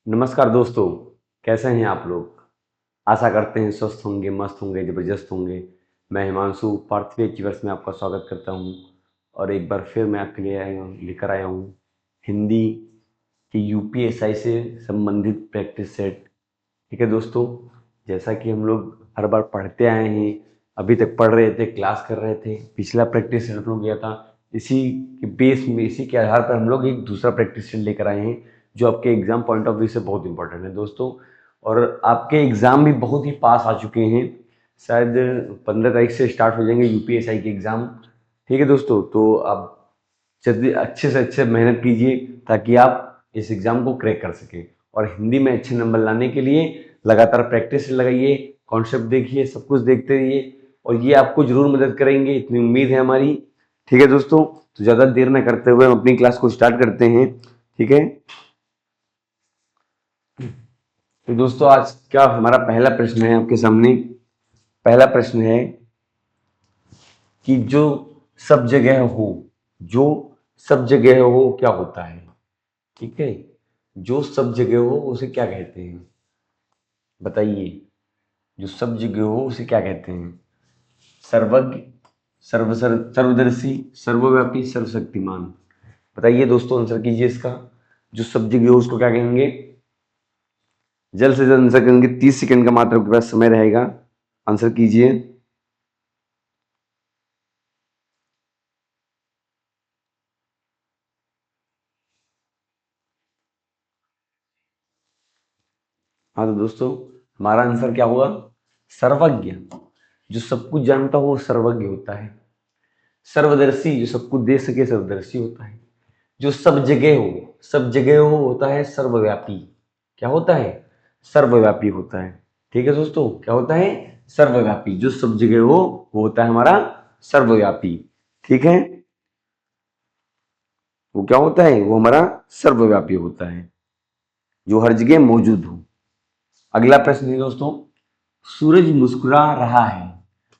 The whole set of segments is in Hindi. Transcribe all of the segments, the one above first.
नमस्कार दोस्तों। कैसे हैं आप लोग? आशा करते हैं स्वस्थ होंगे, मस्त होंगे, ज़बरदस्त होंगे। मैं हिमांशु पार्थिव अचीवर्स में आपका स्वागत करता हूं और एक बार फिर मैं आपके लिए लेकर आया हूं हिंदी की यूपीएसआई से संबंधित प्रैक्टिस सेट। ठीक है दोस्तों, जैसा कि हम लोग हर बार पढ़ते आए हैं, अभी तक पढ़ रहे थे, क्लास कर रहे थे। पिछला प्रैक्टिस सेट हम लोग गया था, इसी के बेस में, इसी के आधार पर हम लोग एक दूसरा प्रैक्टिस सेट लेकर आए हैं जो आपके एग्जाम पॉइंट ऑफ व्यू से बहुत इंपॉर्टेंट है दोस्तों। और आपके एग्जाम भी बहुत ही पास आ चुके हैं, शायद 15 तारीख से स्टार्ट हो जाएंगे यूपीएसआई के एग्जाम। ठीक है दोस्तों, तो आप जल्दी अच्छे से अच्छे मेहनत कीजिए ताकि आप इस एग्जाम को क्रैक कर सकें। और हिंदी में अच्छे नंबर लाने के लिए लगातार प्रैक्टिस लगाइए, कॉन्सेप्ट देखिए, सब कुछ देखते रहिए और ये आपको जरूर मदद करेंगे, इतनी उम्मीद है हमारी। ठीक है दोस्तों, तो ज़्यादा देर न करते हुए हम अपनी क्लास को स्टार्ट करते हैं। ठीक है, तो दोस्तों आज क्या हमारा पहला प्रश्न है आपके सामने। पहला प्रश्न है कि जो सब जगह हो, जो सब जगह हो क्या होता है? ठीक है, जो सब जगह हो उसे क्या कहते हैं? बताइए, जो सब जगह हो उसे क्या कहते हैं? सर्वज्ञ, सर्वदर्शी, सर्वव्यापी, सर्वशक्तिमान। बताइए दोस्तों, आंसर कीजिए इसका। जो सब जगह हो उसको क्या कहेंगे? जल्द से जल्द आंसर करेंगे, 30 सेकंड का मात्र आपके पास समय रहेगा। आंसर कीजिए। हाँ तो दोस्तों, हमारा आंसर क्या होगा? सर्वज्ञ। जो सब कुछ जानता हो वो सर्वज्ञ होता है। सर्वदर्शी, जो सब कुछ देख सके, सर्वदर्शी होता है। जो सब जगह हो, सब जगह हो होता है सर्वव्यापी। क्या होता है? सर्वव्यापी होता है। ठीक है दोस्तों, क्या होता है? सर्वव्यापी। जो सब जगह हो वो होता है हमारा सर्वव्यापी। ठीक है, वो क्या होता है? वो हमारा सर्वव्यापी होता है, जो हर जगह मौजूद हो। अगला प्रश्न है दोस्तों, सूरज मुस्कुरा रहा है।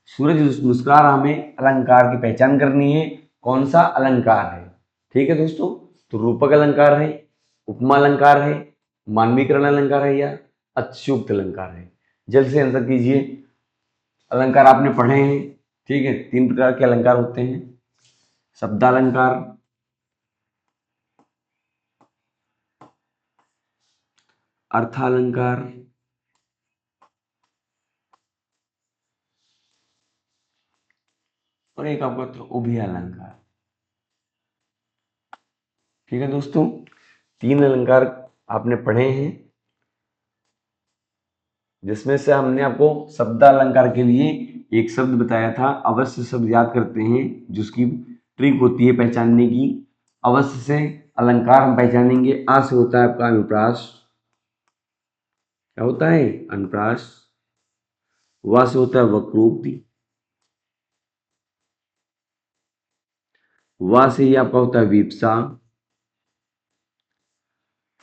सूरज मुस्कुरा रहा, हमें अलंकार की पहचान करनी है। कौन सा अलंकार है? ठीक है दोस्तों, तो रूपक अलंकार है, उपमा अलंकार है, मानवीकरण अलंकार है या अत्युक्त अलंकार है? जल्द से आंसर कीजिए। अलंकार आपने पढ़े हैं, ठीक है। 3 प्रकार के अलंकार होते हैं, शब्दालंकार, अर्थालंकार और एक आपका था उभय अलंकार। ठीक है दोस्तों, 3 अलंकार आपने पढ़े हैं, जिसमें से हमने आपको शब्दालंकार के लिए एक शब्द बताया था। अवश्य शब्द याद करते हैं, जिसकी ट्रिक होती है पहचानने की। अवश्य से अलंकार हम पहचानेंगे। आ से होता है आपका अनुप्रास। क्या होता है? अनुप्रास। वा से होता है वक्रोक्ति। वा से ही आपका होता है विप्सा।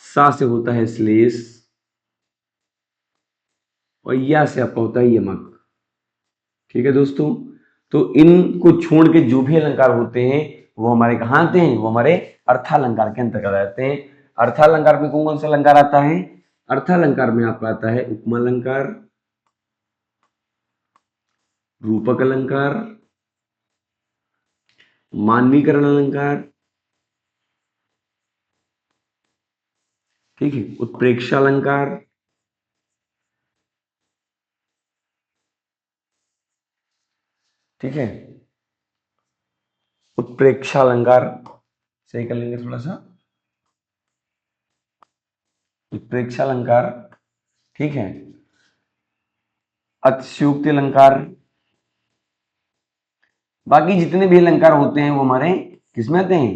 सा से होता है श्लेष और या से आपका होता है यमक। ठीक है दोस्तों, तो इनको छोड़ के जो भी अलंकार होते हैं वो हमारे कहाँ आते हैं? वो हमारे अर्थालंकार के अंतर्गत आते हैं। अर्थालंकार में कौन कौन सा अलंकार आता है? अर्थालंकार में आपका आता है उपमा अलंकार, रूपक अलंकार, मानवीकरण अलंकार, ठीक है, उत्प्रेक्षा अलंकार, ठीक है, उत्प्रेक्षा अलंकार, सही कर लेंगे थोड़ा सा, उत्प्रेक्षा अलंकार, ठीक है, अतिशयोक्ति अलंकार। बाकी जितने भी अलंकार होते हैं वो हमारे किसमें आते हैं?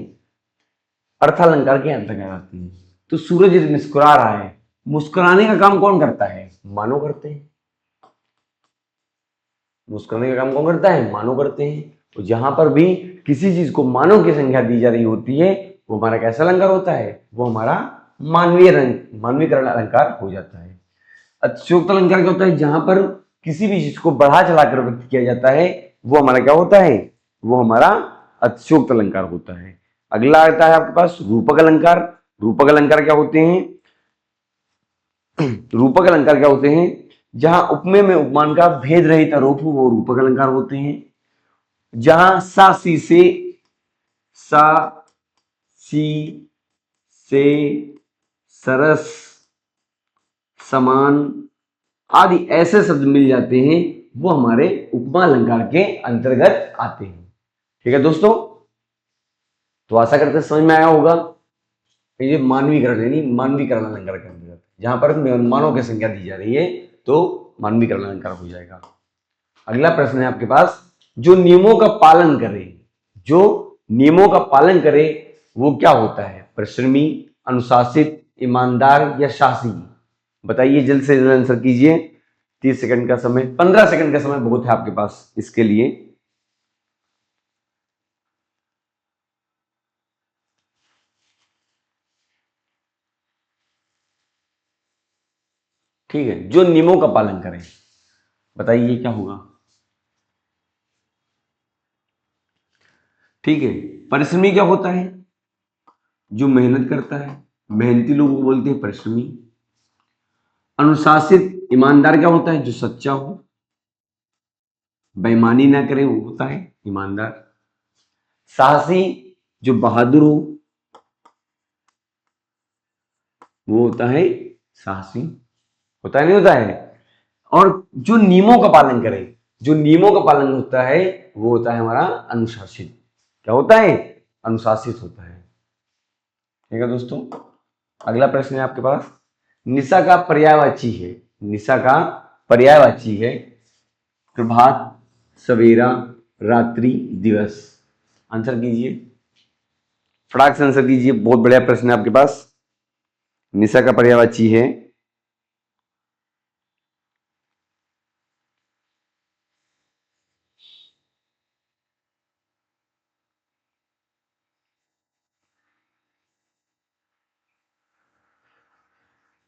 अर्थालंकार के अंतर्गत आते हैं। तो सूरज मुस्कुरा रहा है, मुस्कुराने का काम कौन करता है? मानव करते हैं। मुस्कुराने का काम कौन करता है? मानव करते हैं। तो जहां पर भी किसी चीज को मानव की संख्या दी जा रही होती है वो हमारा कैसा अलंकार होता है? वो हमारा मानवीकरण अलंकार हो जाता है। अतिशयोक्त अलंकार क्या होता है? जहां पर किसी भी चीज को बढ़ा चढ़ाकर व्यक्त किया जाता है वो हमारा क्या होता है? वो हमारा अतिशयोक्त अलंकार होता है। अगला आता है आपके पास रूपक अलंकार। रूपक अलंकार क्या होते हैं? रूपक अलंकार क्या होते हैं? जहां उपमेय में उपमान का भेद रहित आरोप हो वो रूपक अलंकार होते हैं। जहां सा सी से सरस समान आदि ऐसे शब्द मिल जाते हैं वो हमारे उपमा अलंकार के अंतर्गत आते हैं। ठीक है दोस्तों, तो आशा करते समझ में आया होगा। ये मानवीकरण यानी मानवीकरण अलंकार के अंतर्गत जहां पर मानव की संख्या दी जा रही है तो मानवीकरण अलंकार हो जाएगा। अगला प्रश्न है आपके पास, जो नियमों का पालन करे, जो नियमों का पालन करे वो क्या होता है? परिश्रमी, अनुशासित, ईमानदार या साहसी? बताइए, जल्द से जल्द आंसर कीजिए। 30 सेकंड का समय, 15 सेकंड का समय बहुत है आपके पास इसके लिए। ठीक है, जो नियमों का पालन करें, बताइए क्या होगा? ठीक है, परिश्रमी क्या होता है? जो मेहनत करता है, मेहनती लोगों को बोलते हैं परिश्रमी। अनुशासित, ईमानदार क्या होता है? जो सच्चा हो, बेईमानी ना करे वो होता है ईमानदार। साहसी, जो बहादुर हो वो होता है साहसी। होता है नहीं होता है? और जो नियमों का पालन करे, जो नियमों का पालन होता है वो होता है हमारा अनुशासित। क्या होता है? अनुशासित होता है। ठीक है दोस्तों, अगला प्रश्न है आपके पास, निशा का पर्यायवाची है, निशा का पर्यायवाची है प्रभात, सवेरा, रात्रि, दिवस। आंसर कीजिए, फटाक से आंसर कीजिए, बहुत बढ़िया प्रश्न है आपके पास। निशा का पर्यायवाची है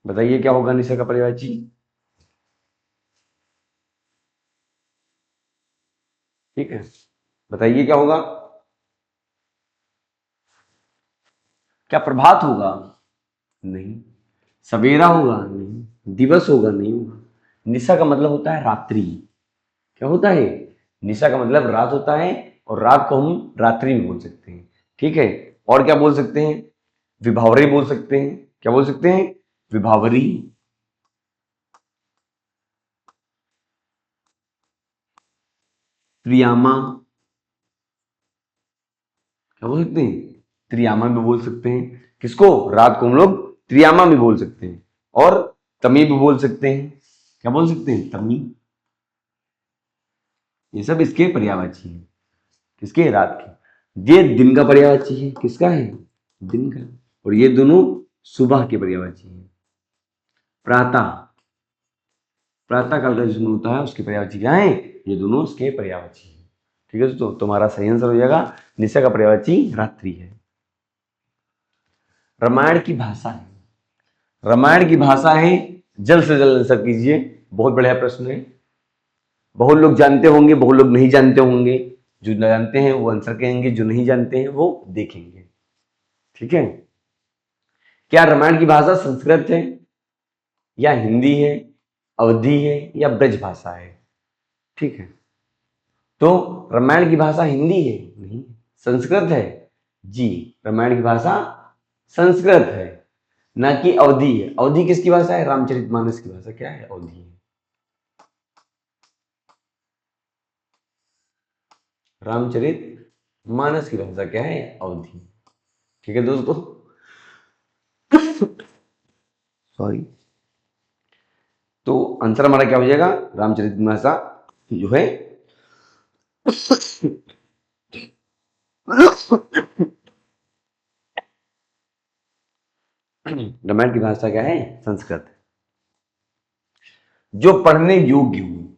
बताइए क्या होगा निशा का पर्यायवाची? ठीक है, बताइए क्या होगा? क्या प्रभात होगा? नहीं। सवेरा होगा? नहीं। दिवस होगा? नहीं होगा। निशा का मतलब होता है रात्रि। क्या होता है? निशा का मतलब रात होता है, और रात को हम रात्रि में बोल सकते हैं। ठीक है, और क्या बोल सकते हैं? विभावरी बोल सकते हैं। क्या बोल सकते हैं? विभावरी। त्रियामा। क्या बोल सकते हैं? त्रियामा भी बोल सकते हैं। किसको? रात को हम लोग त्रियामा भी बोल सकते हैं। और तमी भी बोल सकते हैं। क्या बोल सकते हैं? तमी। ये सब इसके पर्यायवाची है। किसके? रात के। ये दिन का पर्यायवाची है। किसका है? दिन का। और ये दोनों सुबह के पर्यायवाची है। प्रातः, प्रातः काल का जो समय होता है उसके पर्यायवाची क्या है? ये दोनों उसके पर्यायवाची है। ठीक है दोस्तों, तुम्हारा सही आंसर हो जाएगा, निशा का पर्यायवाची रात्रि है। रामायण की भाषा है, रामायण की भाषा है, जल्द से जल्द आंसर कीजिए, बहुत बढ़िया प्रश्न है। बहुत लोग जानते होंगे, बहुत लोग नहीं जानते होंगे। जो जानते हैं वो आंसर कहेंगे, जो नहीं जानते हैं वो देखेंगे। ठीक है, क्या रामायण की भाषा संस्कृत है, या हिंदी है, अवधी है, या ब्रज भाषा है? ठीक है, तो रामायण की भाषा हिंदी है? नहीं। संस्कृत है? जी, रामायण की भाषा संस्कृत है, ना कि अवधी है। अवधी किसकी भाषा है? रामचरितमानस की भाषा क्या है? अवधी है। रामचरित मानस की भाषा क्या है? अवधी। ठीक है दोस्तों, सॉरी, तो आंसर हमारा क्या हो जाएगा? रामचरित भाषा जो है रामायण की भाषा क्या है? संस्कृत। जो पढ़ने योग्य हो,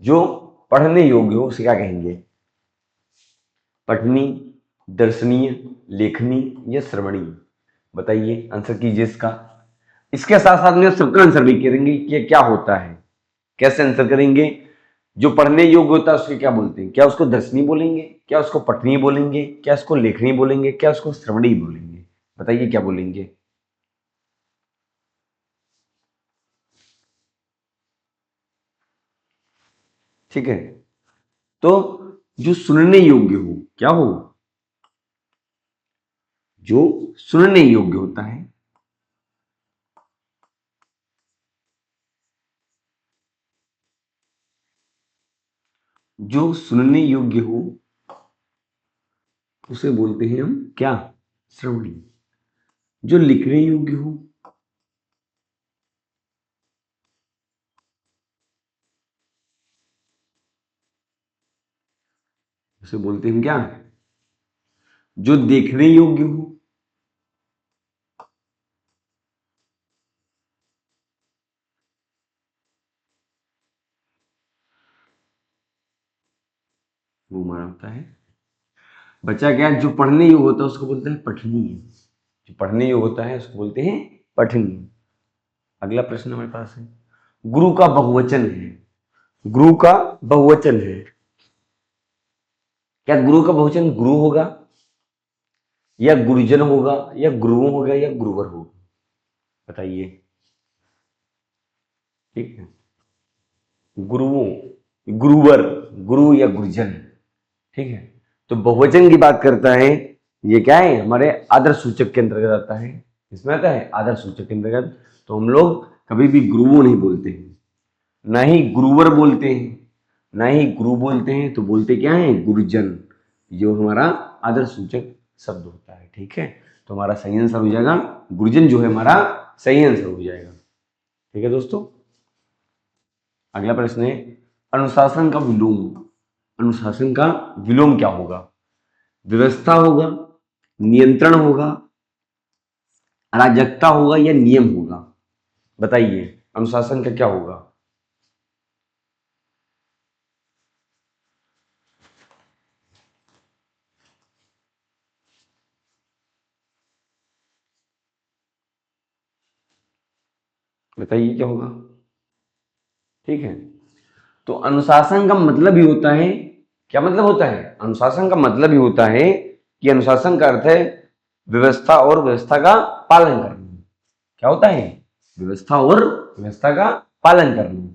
जो पढ़ने योग्य हो उसे क्या कहेंगे? पठनी, दर्शनीय, लेखनी, या श्रवणीय? बताइए, आंसर कीजिए इसका। इसके साथ साथ में सबका आंसर भी करेंगे कि क्या होता है, कैसे आंसर करेंगे। जो पढ़ने योग्य होता है उसके क्या बोलते हैं? क्या उसको दर्शनी बोलेंगे, क्या उसको पठनी बोलेंगे, क्या उसको लेखनी बोलेंगे, क्या उसको श्रवणी बोलेंगे? बताइए क्या बोलेंगे? ठीक है। तो जो सुनने योग्य हो, क्या हो, जो सुनने योग्य होता है, जो सुनने योग्य हो उसे बोलते हैं हम क्या, श्रवणी। जो लिखने योग्य हो उसे बोलते हैं क्या, जो देखने योग्य हो वो हमारा होता है। बच्चा क्या, जो पढ़ने योग्य होता है उसको बोलते हैं पठनीय। जो पढ़ने योग्य होता है उसको बोलते हैं पठनीय। अगला प्रश्न हमारे पास है, गुरु का बहुवचन है, गुरु का बहुवचन है, क्या गुरु का बहुवचन गुरु होगा, या गुरुजन होगा, या गुरुओं होगा, या गुरुवर होगा, बताइए। ठीक है, गुरुओं, गुरुवर, गुरु या गुरुजन। ठीक है, तो बहुवचन की बात करता है, ये क्या है, हमारे आदर सूचक के अंतर्गत आता है। इसमें आता है आदर सूचक के अंतर्गत। तो हम लोग कभी भी गुरुओं नहीं बोलते हैं, ना ही गुरुवर बोलते हैं, ना ही गुरु बोलते हैं, तो बोलते क्या है, गुरुजन, जो हमारा आदर सूचक शब्द होता है। ठीक है, तो हमारा सही आंसर हो जाएगा गुरुजन, जो है हमारा सही आंसर हो जाएगा। ठीक है दोस्तों, अगला प्रश्न है, अनुशासन का विलोम, अनुशासन का विलोम क्या होगा, व्यवस्था होगा, नियंत्रण होगा, अराजकता होगा, या नियम होगा, बताइए अनुशासन का क्या होगा। बताइए क्या होगा। ठीक है, तो अनुशासन का मतलब ही होता है, क्या मतलब होता है, अनुशासन का मतलब ही होता है कि अनुशासन का अर्थ है व्यवस्था और व्यवस्था का पालन करना। क्या होता है, व्यवस्था और व्यवस्था का पालन करना।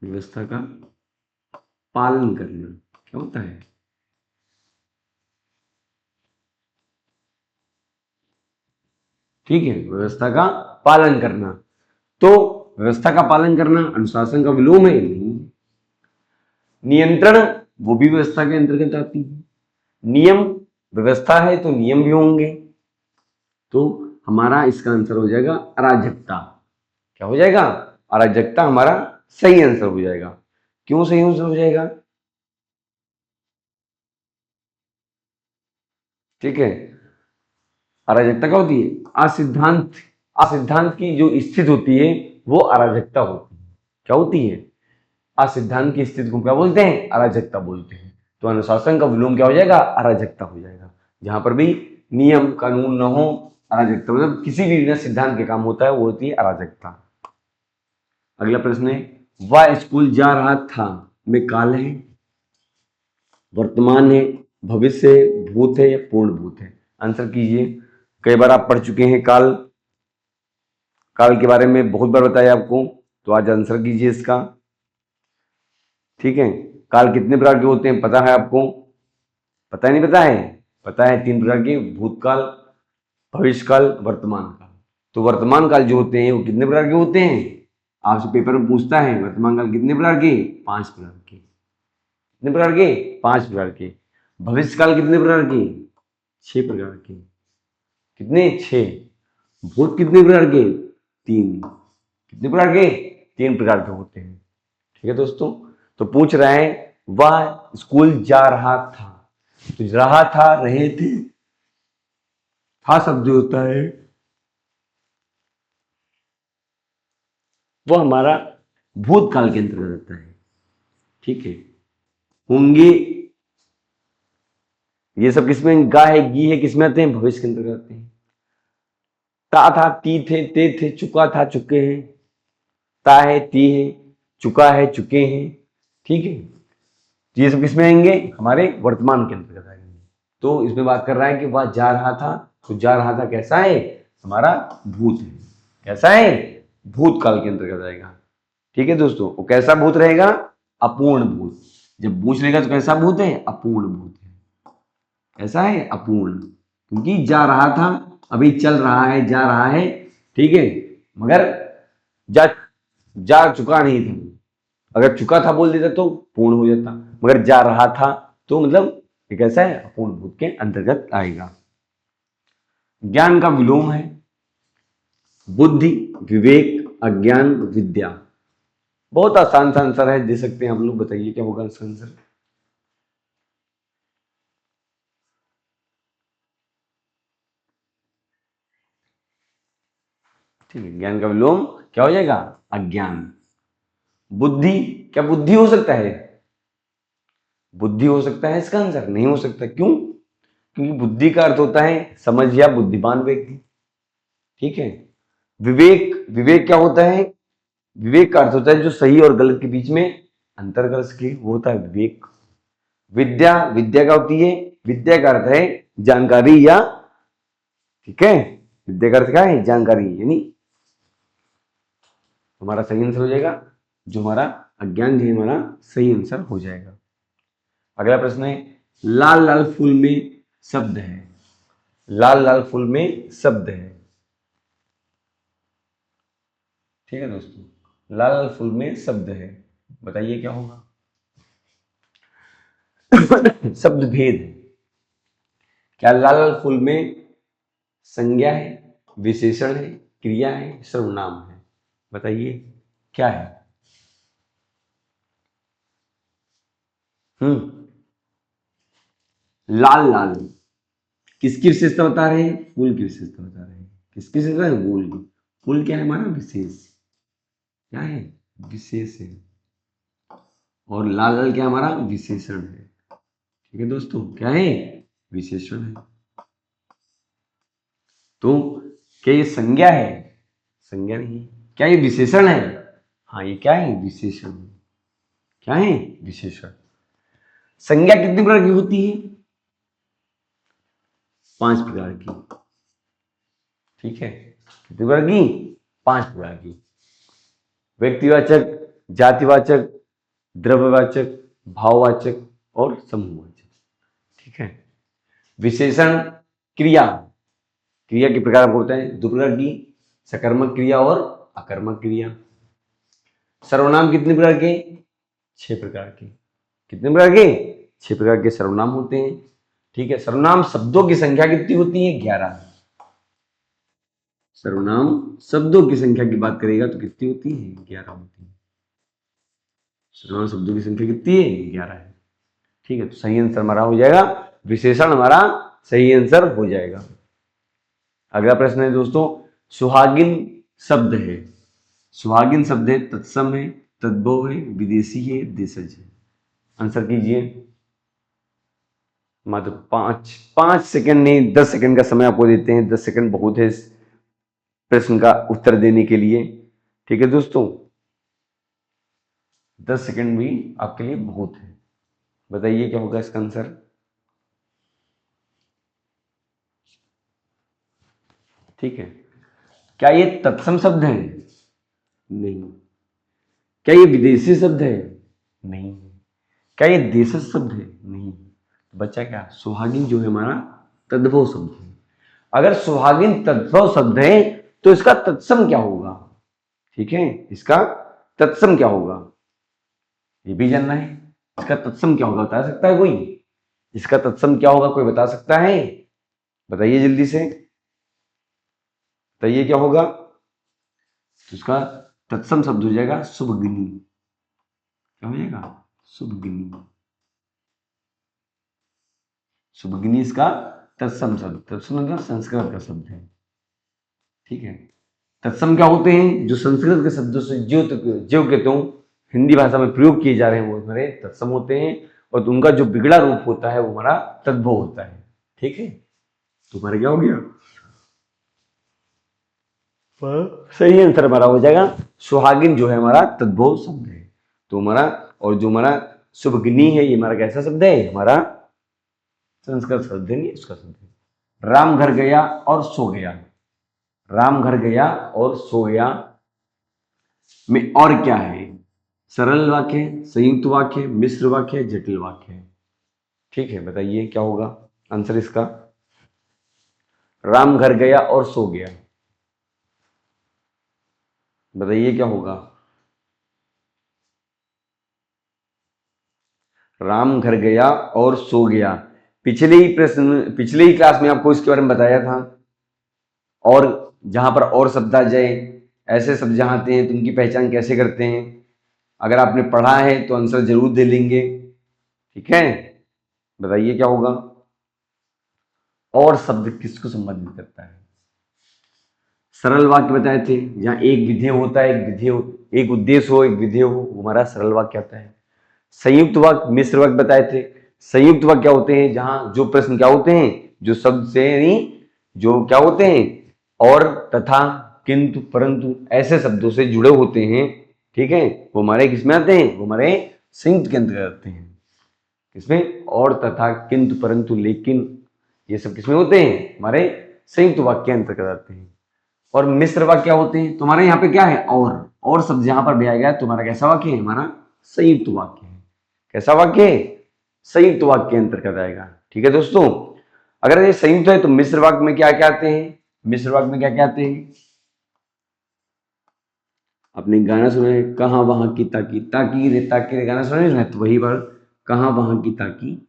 व्यवस्था का पालन करना क्या होता है, ठीक है, व्यवस्था का पालन करना। तो व्यवस्था का पालन करना अनुशासन का विलोम है नहीं। नियंत्रण, वो भी व्यवस्था के अंतर्गत आती है। नियम, व्यवस्था है तो नियम भी होंगे। तो हमारा इसका आंसर हो जाएगा अराजकता। क्या हो जाएगा, अराजकता हमारा सही आंसर हो जाएगा। क्यों सही आंसर हो जाएगा, ठीक है, अराजकता क्या होती है, असिद्धांत, असिद्धांत की जो स्थिति होती है वो अराजकता होती है। क्या होती है, असिद्धांत की स्थिति को क्या बोलते हैं, अराजकता बोलते हैं। तो अनुशासन का विलोम क्या हो जाएगा, अराजकता हो जाएगा। जहां पर भी नियम कानून न हो, अराजकता, मतलब किसी भी बिना सिद्धांत के काम होता है वो होती है अराजकता। अगला प्रश्न है, वह स्कूल जा रहा था में काल है, वर्तमान है, भविष्य है, भूत है, या पूर्ण भूत है, आंसर कीजिए। कई बार आप पढ़ चुके हैं काल, काल के बारे में बहुत बार बताया आपको, तो आज आंसर कीजिए इसका। ठीक है, काल कितने प्रकार के होते हैं पता है आपको, पता नहीं, पता है, पता है 3 प्रकार के, भूतकाल, भविष्य काल, वर्तमान काल। तो वर्तमान काल जो होते हैं वो कितने प्रकार के होते हैं, आपसे पेपर में पूछता है वर्तमान काल कितने प्रकार के, 5 प्रकार के। कितने प्रकार के, 5 प्रकार के। भविष्य काल कितने प्रकार के, 6 प्रकार के। कितने, 6। भूत कितने प्रकार के, 3। कितने प्रकार के, 3 प्रकार के होते हैं। ठीक है दोस्तों, तो पूछ रहा है वह स्कूल जा रहा था, तो रहा था, रहे थे, था शब्द जो होता है वो हमारा भूतकाल के अंतर्गत आता है। ठीक है, होंगे, ये सब किसमें, गा है, गी है, किसमें आते हैं, भविष्य के अंतर्गत आते हैं। ता था, ती थे, ते थे, चुका था, चुके हैं। ता है, ती है, चुका है, चुके हैं। ठीक है, ये सब किसमें आएंगे, हमारे वर्तमान के अंतर्गत आएंगे। तो इसमें बात कर रहा है कि वह जा रहा था, तो जा रहा था कैसा है, हमारा भूत है। कैसा है, भूतकाल के अंतर्गत आएगा। ठीक है दोस्तों, वो कैसा भूत रहेगा, अपूर्ण भूत। जब बूझ लेगा तो कैसा भूत है, अपूर्ण भूत है। कैसा है, अपूर्ण, क्योंकि जा रहा था, अभी चल रहा है, जा रहा है, ठीक है, मगर जा जा चुका नहीं था। अगर चुका था बोल देता तो पूर्ण हो जाता, मगर जा रहा था तो मतलब ये कैसा है, अपूर्ण भूत के अंतर्गत आएगा। ज्ञान का विलोम है बुद्धि, विवेक, अज्ञान, विद्या। बहुत आसान सा आंसर है, दे सकते हैं आप लोग। बताइए क्या होगा इसका आंसर। ठीक है, ज्ञान का विलोम क्या हो जाएगा, अज्ञान। बुद्धि, क्या बुद्धि हो सकता है, बुद्धि हो सकता है इसका आंसर, नहीं हो सकता। क्यों, क्योंकि बुद्धि का अर्थ होता है समझ या बुद्धिमान व्यक्ति। ठीक है, विवेक, विवेक क्या होता है, विवेक का अर्थ होता है जो सही और गलत के बीच में अंतर कर सके, वो होता है विवेक। विद्या, विद्या क्या होती है, विद्या का अर्थ है जानकारी या, ठीक है, विद्या का अर्थ क्या है, जानकारी, यानी हमारा सही आंसर हो जाएगा, जो हमारा अज्ञान है हमारा सही आंसर हो जाएगा। अगला प्रश्न है, लाल लाल फूल में शब्द है, लाल लाल फूल में शब्द है। ठीक है दोस्तों, लाल लाल फूल में शब्द है, बताइए क्या होगा। शब्द भेद है। क्या लाल लाल फूल में संज्ञा है, विशेषण है, क्रिया है, सर्वनाम है, बताइए क्या है। लाल लाल किसकी विशेषता बता रहे हैं, फूल की विशेषता बता रहे हैं। किसकी विशेषता है, फूल की। फूल क्या है हमारा, विशेष, क्या है, विशेष है। और लाल लाल क्या हमारा, विशेषण है। ठीक है दोस्तों, क्या है, विशेषण है। तो क्या ये संज्ञा है, संज्ञा नहीं। क्या ये विशेषण है, हाँ ये क्या है, विशेषण है। क्या है, विशेषण। संज्ञा कितनी प्रकार की होती है, 5 प्रकार की। ठीक है, कितनी प्रकार की, 5 प्रकार की। व्यक्तिवाचक, जातिवाचक, द्रव्यवाचक, भाववाचक और समूहवाचक। ठीक है, विशेषण, क्रिया, क्रिया के प्रकार आपको होता है 2 प्रकार की, सकर्मक क्रिया और अकर्मक क्रिया। सर्वनाम कितने प्रकार के, 6 प्रकार के। कितने प्रकार के, 6 प्रकार के सर्वनाम होते हैं। ठीक है, सर्वनाम शब्दों की संख्या कितनी होती है, 11। सर्वनाम शब्दों की संख्या की बात करेगा तो कितनी होती है, 11 होती है। सर्वनाम शब्दों की संख्या कितनी है, 11 है। ठीक है, तो सही आंसर हमारा हो जाएगा, विशेषण हमारा सही आंसर हो जाएगा। अगला प्रश्न है दोस्तों, सुहागिन शब्द है, सुहागिन शब्द है, तत्सम है, तद्भव है, विदेशी है, देशज है। आंसर कीजिए। मात्र 5 सेकंड नहीं, 10 सेकंड का समय आपको देते हैं। 10 सेकंड बहुत है इस प्रश्न का उत्तर देने के लिए। ठीक है दोस्तों, 10 सेकंड भी आपके लिए बहुत है। बताइए क्या होगा इसका आंसर। ठीक है, क्या ये तत्सम शब्द है, नहीं। क्या ये विदेशी शब्द है, नहीं। क्या ये देशज शब्द है, नहीं। बच्चा क्या, सुहागिन जो है हमारा तद्भव शब्द है। अगर सुहागिन तद्भव शब्द है तो इसका तत्सम क्या होगा। ठीक है, इसका तत्सम क्या होगा, ये भी जानना है। इसका तत्सम क्या होगा, बता सकता है कोई, इसका तत्सम क्या होगा, कोई बता सकता है, बताइए जल्दी से, बताइए क्या होगा। तो इसका तत्सम शब्द हो जाएगा शुभगिनी। क्या हो जाएगा, शुभगिनी। शुभगिनी इसका तत्सम शब्द, तत्सम मतलब संस्कृत का शब्द है। ठीक है, तत्सम क्या होते हैं, जो संस्कृत के शब्दों से ज्यो के त्यों हिंदी भाषा में प्रयोग किए जा रहे हैं वो हमारे तत्सम होते हैं, और उनका जो बिगड़ा रूप होता है वो हमारा तद्भव होता है। ठीक है, तो हमारा क्या हो गया, सही आंसर हमारा हो जाएगा सुहागिन जो है हमारा तद्भव शब्द है। तो हमारा, और जो हमारा शुभगिनी है ये हमारा कैसा शब्द है, हमारा संस्कृत शब्द नहीं, इसका शब्द है। राम घर गया और सो गया। राम घर गया और सो गया में और क्या है? सरल वाक्य, संयुक्त वाक्य, मिश्र वाक्य, जटिल वाक्य। ठीक है, बताइए क्या होगा आंसर इसका? राम घर गया और सो गया, बताइए क्या होगा? राम घर गया और सो गया। पिछले ही प्रश्न, पिछले ही क्लास में आपको इसके बारे में बताया था। और जहां पर और शब्द आ जाए, ऐसे शब्द जहां आते हैं तो उनकी पहचान कैसे करते हैं, अगर आपने पढ़ा है तो आंसर जरूर दे लेंगे। ठीक है, बताइए क्या होगा? और शब्द किसको संबंधित करता है? सरल वाक्य बताए थे, जहां एक विधेय होता है, एक विधेय, एक उद्देश्य हो, एक विधेय हो, वो हमारा सरल वाक्य आता है। संयुक्त वाक्य, मिश्र वाक्य बताए थे। संयुक्त वाक्य क्या होते हैं? जहां जो प्रश्न क्या होते हैं, जो शब्द से नहीं, जो क्या होते हैं, और, तथा, किंतु, परंतु ऐसे शब्दों से जुड़े होते हैं। ठीक है, वो हमारे किसमें आते हैं? वो हमारे संयुक्त के अंतर्गत आते हैं। किसमें? और, तथा, किंतु, परंतु, लेकिन, ये सब किसमें होते हैं? हमारे संयुक्त वाक्य के अंतर्गत आते हैं। और मिश्र वाक्य क्या होते हैं? तुम्हारे यहाँ पे क्या है? और शब्द जहां पर भी आएगा तुम्हारा कैसा वाक्य है? हमारा संयुक्त वाक्य है। कैसा वाक्य है? संयुक्त वाक्य के अंतर्गत आएगा। ठीक है दोस्तों, अगर ये संयुक्त है तो मिश्र वाक्य में क्या क्या आते हैं? मिश्र वाक्य में क्या क्या आते हैं? आपने गाना सुना है, कहाँ वहां की ताकी, ताकी रे ताकी रे, गाना सुना है तो वही बार, कहाँ वहां की ताकी।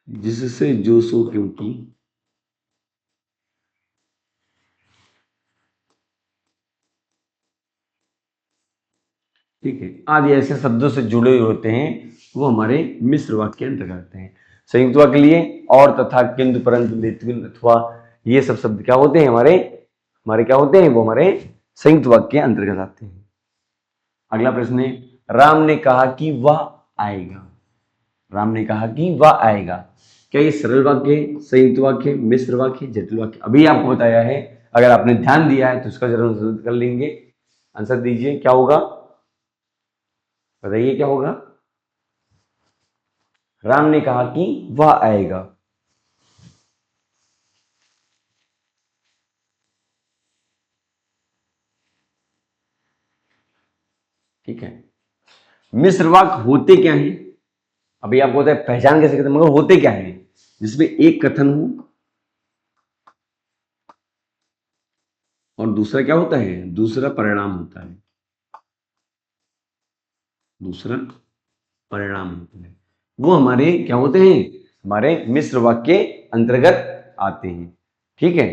जिससे जो सो क्योंकि। ठीक है, आदि ऐसे शब्दों से जुड़े होते हैं, वो हमारे मिश्र वाक्य के अंतर्गत आते हैं। संयुक्त वाक्य के लिए और, तथा, किंतु, परंतु, लेकिन, अथवा, ये सब शब्द क्या होते हैं? हमारे हमारे क्या होते हैं? वो हमारे संयुक्त वाक्य के अंतर्गत आते हैं। अगला प्रश्न है, राम ने कहा कि वह आएगा। राम ने कहा कि वह आएगा। क्या ये सरल वाक्य, संयुक्त वाक्य, मिश्र वाक्य, जटिल वाक्य? अभी आपको बताया है, अगर आपने ध्यान दिया है तो इसका जरूर कर लेंगे। आंसर दीजिए क्या होगा, बताइए क्या होगा? राम ने कहा कि वह आएगा। ठीक है, मिश्र वाक्य होते क्या हैं? अभी आपको होता है पहचान कैसे करते हैं, मगर होते क्या हैं? जिसमें एक कथन हो और दूसरा क्या होता है? दूसरा परिणाम होता है। दूसरा परिणाम होता है, वो हमारे क्या होते हैं? हमारे मिश्र वाक्य के अंतर्गत आते हैं। ठीक है,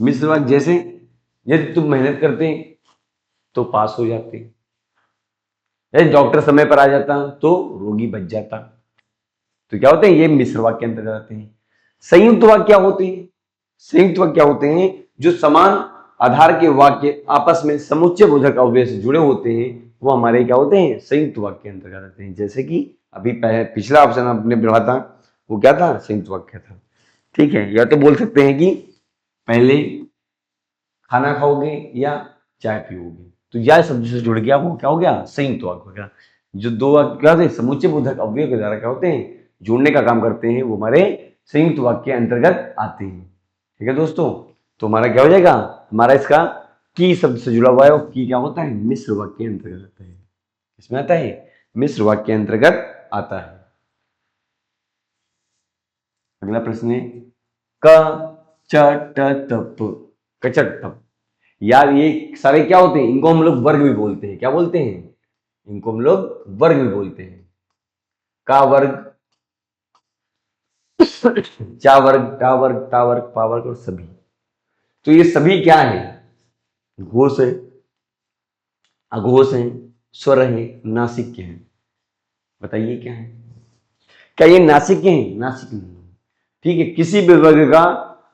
मिश्र वाक्य जैसे, यदि तुम मेहनत करते तो पास हो जाते, यदि डॉक्टर समय पर आ जाता तो रोगी बच जाता। तो क्या होते हैं? ये मिश्र वाक्य के अंतर्गत आते हैं। संयुक्त वाक्य क्या होते हैं? संयुक्त वाक्य क्या होते हैं? जो समान आधार के वाक्य आपस में समुच्चय बोधक अव्यय से जुड़े होते हैं, वो हमारे क्या होते हैं? संयुक्त वाक्य के अंतर्गत आते हैं। जैसे कि अभी पिछला ऑप्शन आपने पढ़ा था, वो क्या था? संयुक्त वाक्य था। ठीक है, या तो बोल सकते हैं कि पहले खाना खाओगे या चाय पियोगे, तो या शब्द से जुड़ गया, वो क्या हो गया? संयुक्त वाक्य हो गया। जो दो वाक्य क्या होते हैं? समुच्चय बोधक अव्यय के द्वारा क्या होते हैं? जोड़ने का काम करते हैं, वो हमारे संयुक्त वाक्य के अंतर्गत आते हैं। ठीक है दोस्तों, तो हमारा क्या हो जाएगा? हमारा इसका की शब्द से जुड़ा हुआ है, और की क्या होता है? मिश्र वाक्य के अंतर्गत आता है। इसमें आता है, मिश्र वाक्य के अंतर्गत आता है। अगला प्रश्न है, क च ट तप, कचट तप। यार ये सारे क्या होते हैं? इनको हम लोग वर्ग भी बोलते हैं। क्या बोलते हैं? इनको हम लोग वर्ग भी बोलते हैं। का वर्ग, चा वर्ग, टा वर्ग, ता वर्ग, पा वर्ग और सभी। तो ये सभी क्या है? घोष है, अघोष है, स्वर है, नासिक है। बताइए क्या है? क्या ये नासिक हैं? नासिक नहीं। ठीक है, किसी भी वर्ग का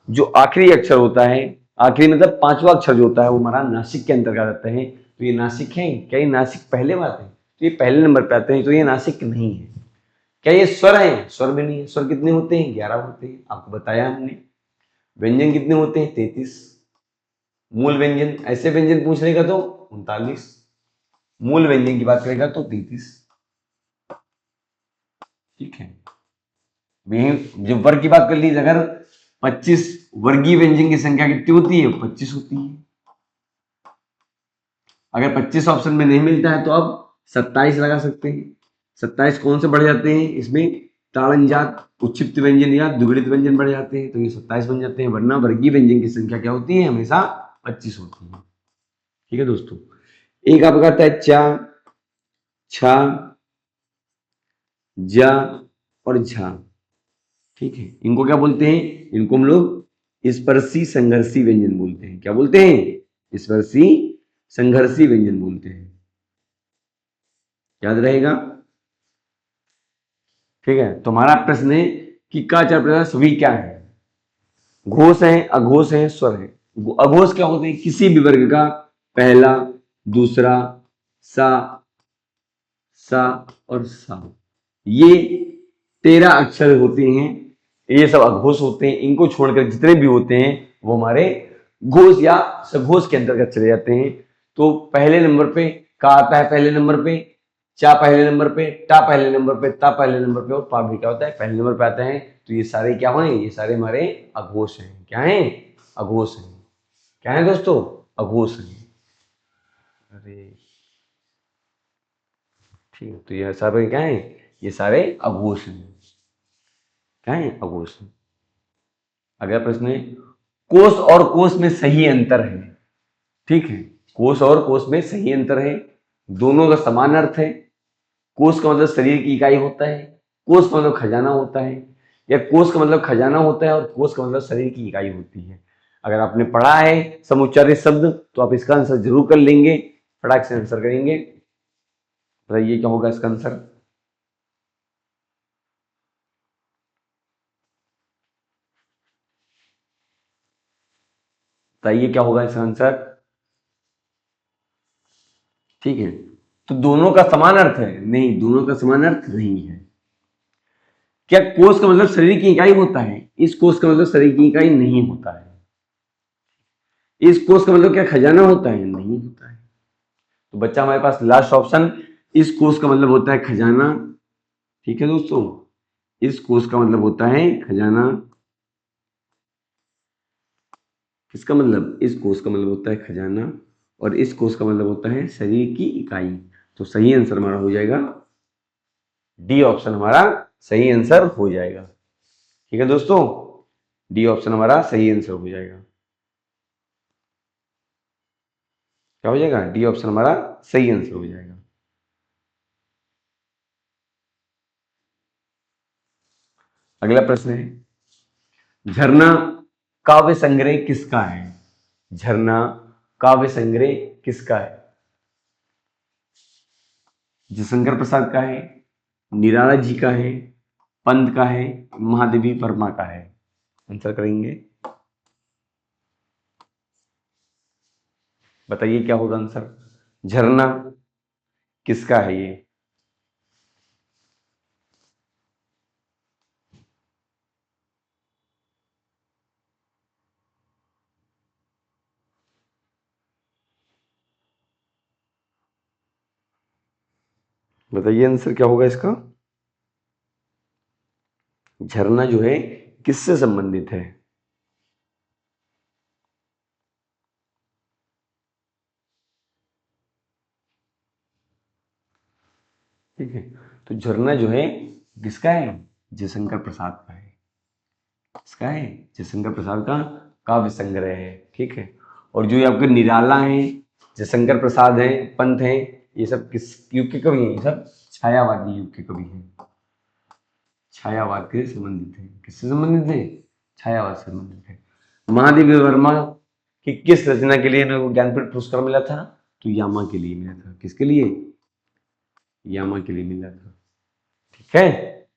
जो आखिरी अक्षर होता है, आखिरी मतलब पांचवा अक्षर जो होता है, वो हमारा नासिक के अंतर्गत आता है। तो ये नासिक है? क्या ये नासिक पहले बात है? तो ये पहले नंबर पे आते हैं, तो ये नासिक नहीं है। क्या ये स्वर है? स्वर भी नहीं है। स्वर कितने होते हैं? 11 होते हैं, आपको बताया हमने। व्यंजन कितने होते हैं? 33। मूल व्यंजन, ऐसे व्यंजन पूछ लेगा तो 39। मूल व्यंजन की बात करेगा तो 33। ठीक है, जब वर्ग की बात कर लीजिए, अगर 25 वर्गीय व्यंजन की संख्या कितनी होती है? 25 होती है। अगर 25 ऑप्शन में नहीं मिलता है तो आप 27 लगा सकते हैं। 27 कौन से बढ़ जाते हैं? इसमें ताड़नजात, उच्छिष्ट व्यंजन या द्विगुणित व्यंजन बढ़ जाते हैं, तो ये 27 बन जाते हैं। वरना वर्गीय व्यंजन की संख्या क्या होती है? हमेशा 25 होती है। ठीक है दोस्तों, एक आपका आता है चा, छा, जा और झा। ठीक है, इनको क्या बोलते हैं? इनको हम लोग स्पर्शी संघर्षी व्यंजन बोलते हैं। क्या बोलते हैं? स्पर्शी संघर्षी व्यंजन बोलते हैं। याद रहेगा। ठीक है, तुम्हारा प्रश्न है कि का चार प्रकार सभी क्या है? घोष है, अघोष है, स्वर है। अघोष क्या होते हैं? किसी भी वर्ग का पहला, दूसरा, सा, सा और सा, ये 13 अक्षर होते हैं, ये सब अघोष होते हैं। इनको छोड़कर जितने भी होते हैं वो हमारे घोष या सघोष के अंतर्गत चले जाते हैं। तो पहले नंबर पे का आता है, पहले नंबर पे चा, पहले नंबर पे टा, पहले नंबर पे ता, पहले नंबर पे और पा भी क्या होता है? पहले नंबर पे आता है। तो ये सारे क्या हैं? ये सारे हमारे अघोष हैं। क्या हैं? अघोष हैं। क्या है दोस्तों? अघोष हैं। अरे ठीक है, तो ये सारे क्या है? ये सारे अघोष हैं। क्या है? अघोष हैं। अगला प्रश्न है, कोष और कोष में सही अंतर है। ठीक है, कोष और कोष में सही अंतर है, दोनों का समान अर्थ है। कोष का मतलब शरीर की इकाई होता है, कोष का मतलब खजाना होता है, या कोष का मतलब खजाना होता है और कोष का मतलब शरीर की इकाई होती है। अगर आपने पढ़ा है समुच्चारित शब्द तो आप इसका आंसर जरूर कर लेंगे, फटाक से आंसर करेंगे। बताइए क्या होगा इसका आंसर? बताइए क्या होगा इसका आंसर? ठीक है, तो दोनों का समान अर्थ है? नहीं, दोनों का समान अर्थ नहीं है। क्या कोष का मतलब शरीर की इकाई होता है? इस कोष का मतलब शरीर की इकाई नहीं होता है। इस कोष का मतलब क्या खजाना होता है? नहीं होता है। तो बच्चा हमारे पास लास्ट ऑप्शन, इस कोष का मतलब होता है खजाना। ठीक है दोस्तों, इस कोष का मतलब होता है खजाना। किसका मतलब? इस कोष का मतलब होता है खजाना और इस कोष का मतलब होता है शरीर की इकाई। तो सही आंसर हमारा हो जाएगा डी ऑप्शन, हमारा सही आंसर हो जाएगा। ठीक है दोस्तों, डी ऑप्शन हमारा सही आंसर हो जाएगा। क्या हो जाएगा? डी ऑप्शन हमारा सही आंसर हो जाएगा। अगला प्रश्न है, झरना काव्य संग्रह किसका है? झरना काव्य संग्रह किसका है? जयशंकर प्रसाद का है, निराला जी का है, पंत का है, महादेवी वर्मा का है? आंसर करेंगे, बताइए क्या होगा आंसर? झरना किसका है ये? बताइए आंसर क्या होगा इसका? झरना जो है किससे संबंधित है? ठीक है, तो झरना जो है किसका है? जयशंकर प्रसाद का है। किसका है? जयशंकर प्रसाद का काव्य संग्रह है। ठीक है, और जो ये आपके निराला है, जयशंकर प्रसाद है, पंत है, ये सब किस युग के कवि हैं? ये सब छायावादी युग के कवि हैं, छायावाद के संबंधित है। किससे संबंधित है? छायावाद से संबंधित है। महादेवी वर्मा की किस रचना के लिए इन्हें ज्ञानपीठ पुरस्कार मिला था? तो यामा के लिए मिला था। किसके लिए? यामा के लिए मिला था। ठीक है,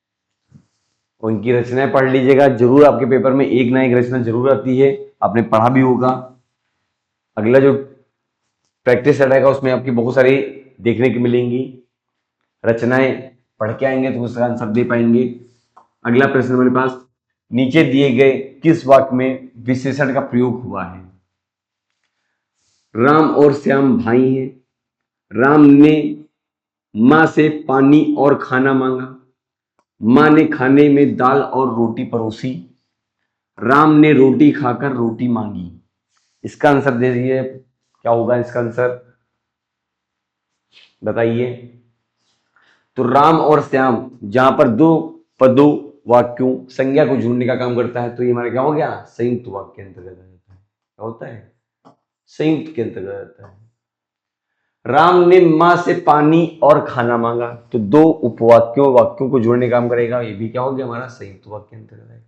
उनकी रचनाएं पढ़ लीजिएगा जरूर, आपके पेपर में एक ना एक रचना जरूर आती है, आपने पढ़ा भी होगा। अगला जो प्रैक्टिस रहेगा उसमें आपकी बहुत सारी देखने की मिलेंगी रचनाएं, पढ़ के आएंगे तो उसका आंसर दे पाएंगे। अगला प्रश्न हमारे पास, नीचे दिए गए किस वाक्य में विशेषण का प्रयोग हुआ है? राम और श्याम भाई हैं। राम ने माँ से पानी और खाना मांगा। माँ ने खाने में दाल और रोटी परोसी। राम ने रोटी खाकर रोटी मांगी। इसका आंसर दे दीजिए, क्या होगा इसका आंसर, बताइए। तो राम और श्याम जहां पर दो पदों वाक्यों संज्ञा को जोड़ने का काम करता है, तो ये हमारा क्या हो गया, संयुक्त वाक्य के अंतर्गत आ जाता है। क्या होता है, संयुक्त के अंतर्गत आता है। राम ने माँ से पानी और खाना मांगा, तो दो उपवाक्यों वाक्यों को जोड़ने का काम करेगा, ये भी क्या हो गया हमारा संयुक्त वाक्य के अंतर्गत आएगा।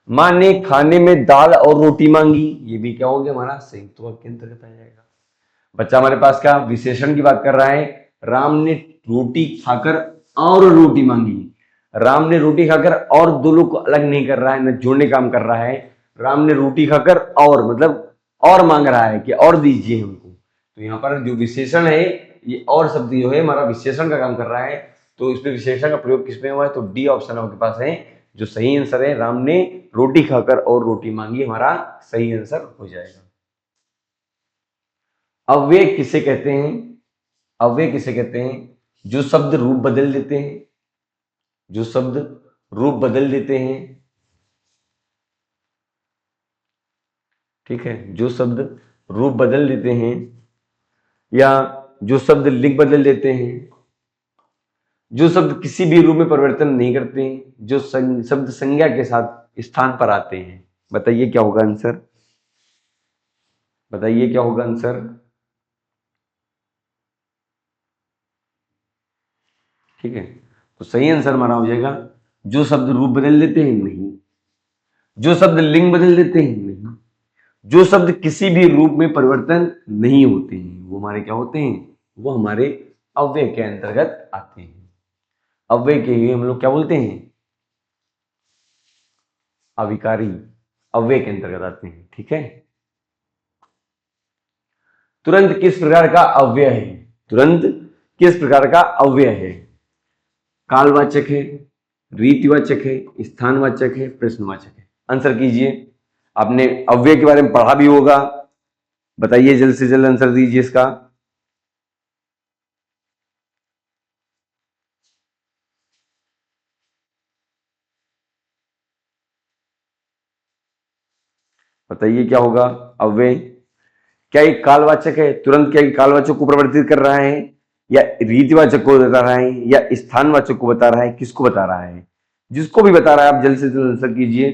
माँ ने खाने में दाल और रोटी मांगी, ये भी क्या हो गया हमारा संयुक्त वाक्य के अंतर्गत आ जाएगा। बच्चा हमारे पास क्या विशेषण की बात कर रहा है, राम ने रोटी खाकर और रोटी मांगी। राम ने रोटी खाकर और दो लोग को अलग नहीं कर रहा है, न जोड़ने काम कर रहा है। राम ने रोटी खाकर और मतलब और मांग रहा है कि और दीजिए हमको। तो यहाँ पर जो विशेषण है, ये और शब्द जो है हमारा विशेषण का काम कर रहा है, तो इसमें विशेषण का प्रयोग किसमें हुआ है, तो डी ऑप्शन आपके पास है जो सही आंसर है। राम ने रोटी खाकर और रोटी मांगी हमारा सही आंसर हो जाएगा। अव्यय किसे कहते हैं, अव्यय किसे कहते हैं, जो शब्द रूप बदल देते हैं, जो शब्द रूप बदल देते हैं, ठीक है, जो शब्द रूप बदल देते हैं या जो शब्द लिंग बदल देते हैं, जो शब्द किसी भी रूप में परिवर्तन नहीं करते हैं, जो शब्द संज्ञा के साथ स्थान पर आते हैं। बताइए क्या होगा आंसर, बताइए क्या होगा आंसर। ठीक है, तो सही आंसर हमारा हो जाएगा जो शब्द रूप बदल देते हैं, नहीं। जो शब्द लिंग बदल देते हैं, नहीं। जो शब्द किसी भी रूप में परिवर्तन नहीं होते हैं, वो हमारे क्या होते हैं, वो हमारे अव्यय के अंतर्गत आते हैं। अव्यय के ही हम लोग क्या बोलते हैं, अविकारी, अव्यय के अंतर्गत आते हैं। ठीक है, तुरंत किस प्रकार का अव्यय है, तुरंत किस प्रकार का अव्यय है, कालवाचक है, रीतिवाचक है, स्थानवाचक है, प्रश्नवाचक है। आंसर कीजिए, आपने अव्यय के बारे में पढ़ा भी होगा, बताइए जल्द से जल्द आंसर दीजिए इसका। बताइए क्या होगा अव्यय, क्या ये कालवाचक है, तुरंत क्या ये कालवाचक को परिवर्तित कर रहा है, या रीतिवाचक को बता रहा है, या स्थानवाचक को बता रहा है, किसको बता रहा है। जिसको भी बता रहा है आप जल्द से जल्द आंसर कीजिए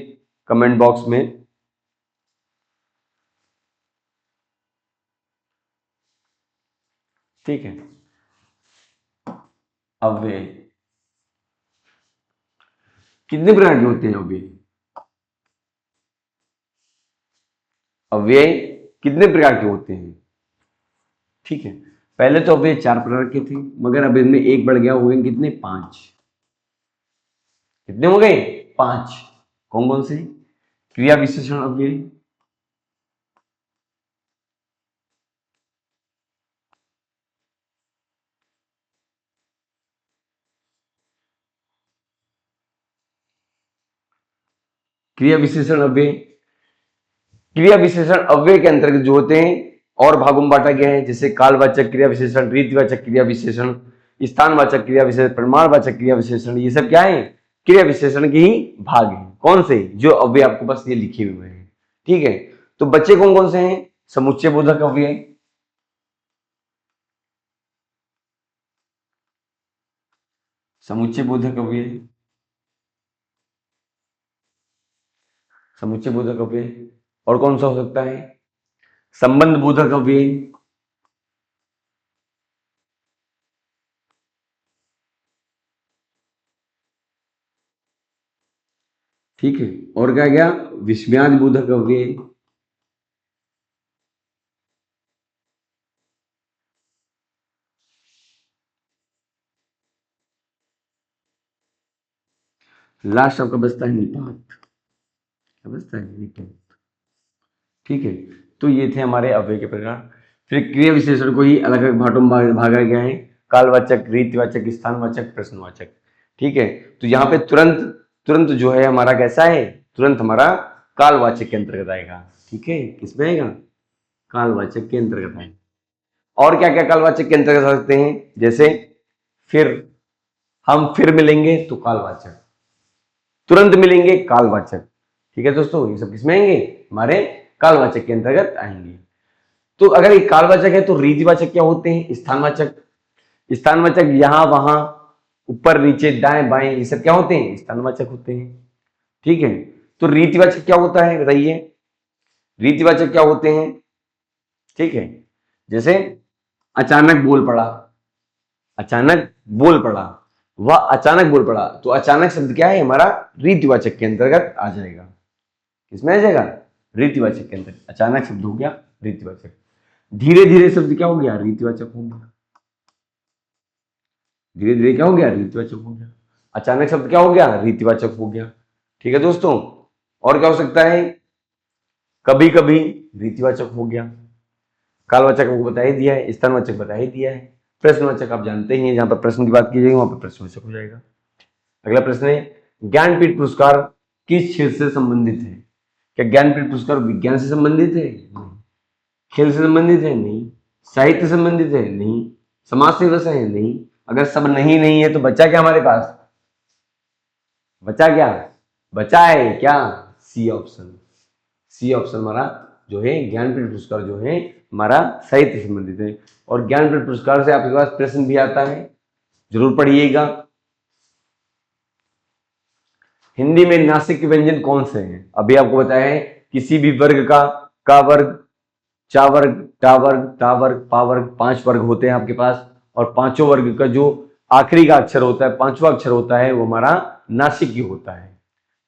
कमेंट बॉक्स में। ठीक है, अव्यय कितने प्रकार के होते हैं, अव्यय, अव्यय कितने प्रकार के होते हैं। ठीक है, पहले तो अव्यय 4 प्रकार के थे, मगर अब इनमें एक बढ़ गया, हुए कितने, 5। कितने हो गए, 5। कौन कौन से, क्रिया विशेषण अव्यय, क्रिया विशेषण अव्यय, क्रिया विशेषण अव्यय के अंतर्गत जो होते हैं और भागों में बांटा गया है, जैसे कालवाचक क्रिया विशेषण, रीतिवाचक क्रिया विशेषण, स्थानवाचक क्रिया विशेषण, प्रमाणवाचक क्रिया विशेषण, ये सब क्या है, क्रिया विशेषण के ही भाग हैं। कौन से, जो अव्यय आपके पास ये लिखे हुए हैं। ठीक है, तो बच्चे कौन कौन से हैं, समुच्चय बोधक अव्यय, समुच्चय बोधक अव्यय, समुच्चय बोधक अव्यय, और कौन सा हो सकता है, संबंध बोधक अव्यय, ठीक है, और क्या गया, विस्मयादि बोधक अव्यय, लास्ट आपका बचता है निपात, क्या बचता है, निपात। ठीक है, तो ये थे हमारे अव्यय के प्रकार। फिर क्रिया विशेषण को ही अलग अलग भागों में भागा गया है, कालवाचक, रीतिवाचक, स्थानवाचक, प्रश्नवाचक। ठीक है, तो यहाँ पे तुरंत तुरंत जो है हमारा कैसा है, तुरंत हमारा कालवाचक के अंतर्गत आएगा। ठीक है, किसमें आएगा, कालवाचक के अंतर्गत आएगा। और क्या क्या कालवाचक के अंतर्गत आ सकते हैं, जैसे फिर, हम फिर मिलेंगे तो कालवाचक, तुरंत मिलेंगे कालवाचक। ठीक है दोस्तों, ये सब किसमें आएंगे, हमारे कालवाचक के अंतर्गत आएंगे। तो अगर ये कालवाचक है तो रीतिवाचक क्या होते हैं, स्थानवाचक। स्थानवाचक यहाँ वहां, ऊपर नीचे दाएं बाएं, ये सब क्या होते हैं, स्थानवाचक होते हैं। ठीक है, तो रीतिवाचक क्या होता है बताइए, रीतिवाचक क्या होते हैं। ठीक है, जैसे अचानक बोल पड़ा, अचानक बोल पड़ा, वह अचानक बोल पड़ा, तो अचानक शब्द क्या है हमारा, रीतिवाचक के अंतर्गत आ जाएगा। किसमें आ जाएगा, रीतिवाचक के अंतर्गत। अचानक शब्द हो गया रीतिवाचक। धीरे धीरे शब्द क्या हो गया, रीतिवाचक हो गया। धीरे धीरे क्या हो गया, रीतिवाचक हो गया। अचानक शब्द क्या हो गया, रीतिवाचक हो गया। ठीक है दोस्तों, और क्या हो सकता है, कभी कभी रीतिवाचक हो गया। कालवाचक आपको बता ही दिया है, स्थानवाचक बता ही दिया है। प्रश्नवाचक आप जानते ही हैं, जहां पर प्रश्न की बात की जाएगी वहां पर प्रश्नवाचक हो जाएगा। अगला प्रश्न है, ज्ञानपीठ पुरस्कार किस क्षेत्र से संबंधित है। क्या ज्ञानपीठ पुरस्कार विज्ञान से संबंधित है, नहीं। खेल से संबंधित है, नहीं। साहित्य से संबंधित है, नहीं। समाज सेवा से है, नहीं। अगर सब नहीं है तो बचा क्या हमारे पास, बचा क्या, बचा है क्या, सी ऑप्शन। सी ऑप्शन हमारा जो है ज्ञानपीठ पुरस्कार जो है हमारा साहित्य से संबंधित है। और ज्ञानपीठ पुरस्कार से आपके पास प्रश्न भी आता है, जरूर पढ़िएगा। हिंदी में नासिक के व्यंजन कौन से हैं, अभी आपको बताया है, किसी भी वर्ग का वर्ग, चा वर्ग, टा वर्ग, ता वर्ग, पा वर्ग, 5 वर्ग होते हैं आपके पास। और पांचों वर्ग का जो आखिरी का अक्षर होता है, 5वां अक्षर होता है, वो हमारा नासिक ही होता है।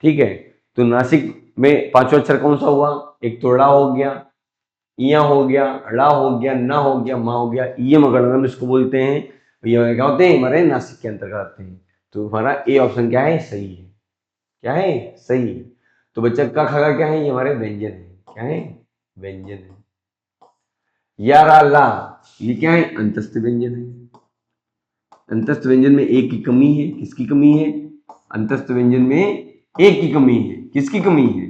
ठीक है, तो नासिक में 5वां अक्षर कौन सा हुआ, एक तो ड़ा हो गया, इया हो गया, ड़ा हो गया, ना हो गया, मा हो गया, ये मगरगम इसको बोलते हैं। ये क्या होते हैं, हमारे नासिक के अंतर्गत आते हैं। तो हमारा ए ऑप्शन क्या है, सही है। क्या है, सही है। तो बच्चा का खगा क्या है, ये हमारे व्यंजन है। क्या है, व्यंजन है। या रा ला, ये क्या है, अंतस्थ व्यंजन है। अंतस्थ व्यंजन में एक की कमी है, किसकी कमी है, अंतस्थ व्यंजन में एक की कमी है, किसकी कमी है,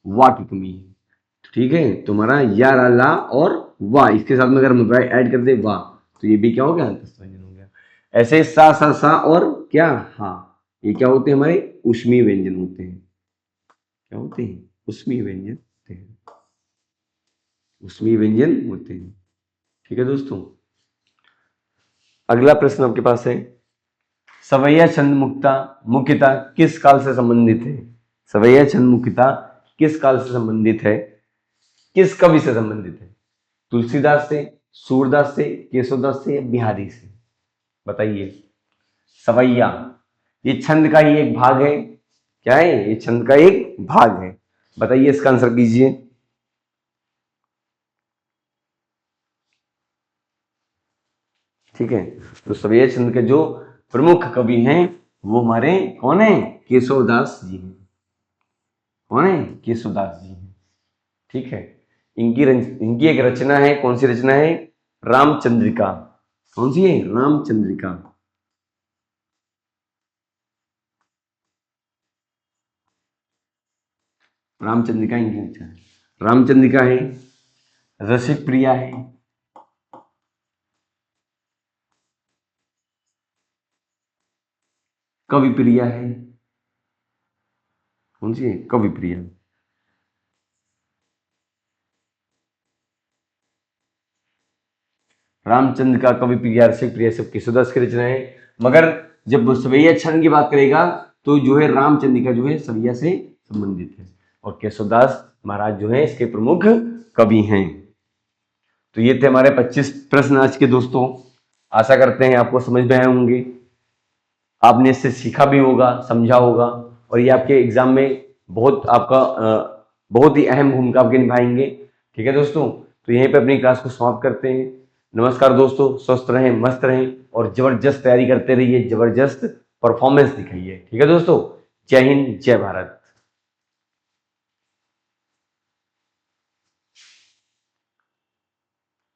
वा की कमी है। ठीक है, तुम्हारा या रा ला और वा, इसके साथ में अगर हम ऐड कर दे वा, तो ये भी क्या हो गया, अंतस्थ व्यंजन हो गया। ऐसे सा और क्या, हाँ, ये क्या होते हैं, हमारे ऊष्मीय व्यंजन होते हैं। क्या होते हैं, ऊष्मीय व्यंजन होते हैं, ऊष्मीय व्यंजन होते हैं। ठीक है दोस्तों, अगला प्रश्न आपके पास है, सवैया छंद मुख्यता किस काल से संबंधित है। सवैया छंद मुख्यता किस काल से संबंधित है, किस कवि से संबंधित है, तुलसीदास से, सूरदास से, केशवदास से या बिहारी से, बताइए। सवैया, ये छंद का ही एक भाग है। क्या है, ये छंद का एक भाग है। बताइए, इसका आंसर कीजिए। ठीक है, तो सवैया छंद के जो प्रमुख कवि हैं वो हमारे कौन है, केशवदास जी हैं। कौन है, केशवदास जी हैं। ठीक है, इनकी एक रचना है, कौन सी रचना है, रामचंद्रिका। कौन सी है, रामचंद्रिका। रामचंद्रिका इनकी रचना है। रामचंद्रिका है, रसिक प्रिया है, कवि प्रिया है। कौन सी है, कवि प्रिया। रामचंद्र का, कवि प्रिया, रसिक प्रिया सब केशवदास की रचना है। मगर जब सवैया छंद की बात करेगा तो जो है रामचंद्र का जो है सवैया से संबंधित है, और केशवदास महाराज जो है इसके प्रमुख कवि हैं। तो ये थे हमारे 25 प्रश्न आज के दोस्तों। आशा करते हैं आपको समझ में आए होंगे, आपने इससे सीखा भी होगा, समझा होगा, और ये आपके एग्जाम में बहुत ही अहम भूमिका आपके निभाएंगे। ठीक है दोस्तों, तो यहीं पे अपनी क्लास को समाप्त करते हैं। नमस्कार दोस्तों, स्वस्थ रहें, मस्त रहें और जबरदस्त तैयारी करते रहिए, जबरदस्त परफॉर्मेंस दिखाइए। ठीक है दोस्तों, जय हिंद, जय भारत।